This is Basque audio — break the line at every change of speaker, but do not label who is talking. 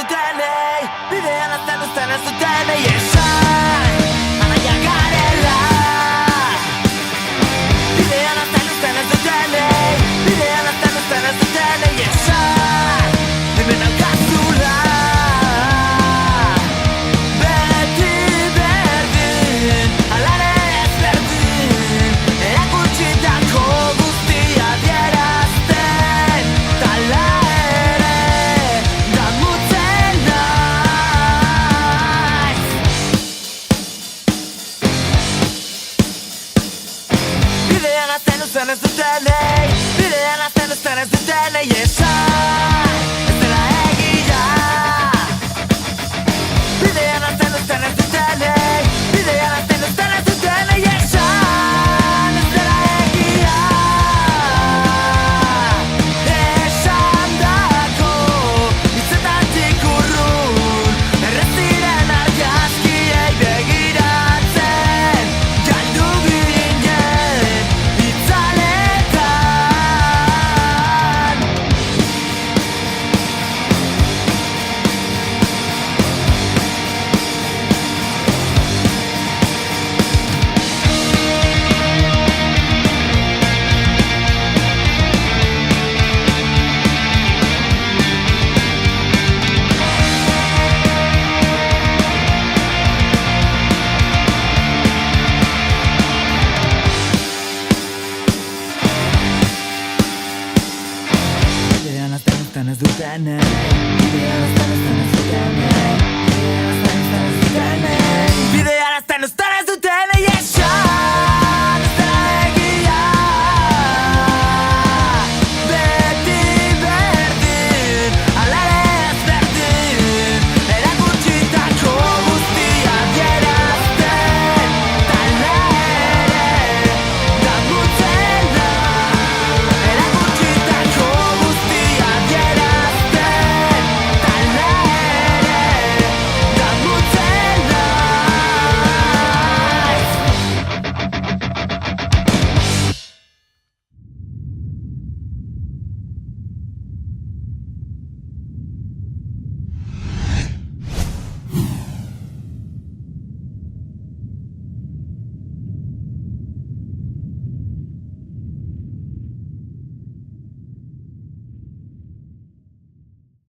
zutenei, bidean azten uzten ez zutenei esan anaia garela. Bidean azten uzten ez zutenei, bidean azten uzten ez zutenei esan hemen alkazula. Beti berdin, alare ez berdin, erakutsitako guztia adierazten tala ere damutzen naiz. Bidean azten uzten ez dutenei, bidean azten uzten ez dutenei esan ez dela egia. Bidean azten uzten ez dutenei, bidean azten uzten ez dutenei esan ez dela egia. Esandako hitzetatik urrun errez diren argazkiei begiratzen galdu ginen itzaletan. Bidean azten uzten ez dutenei,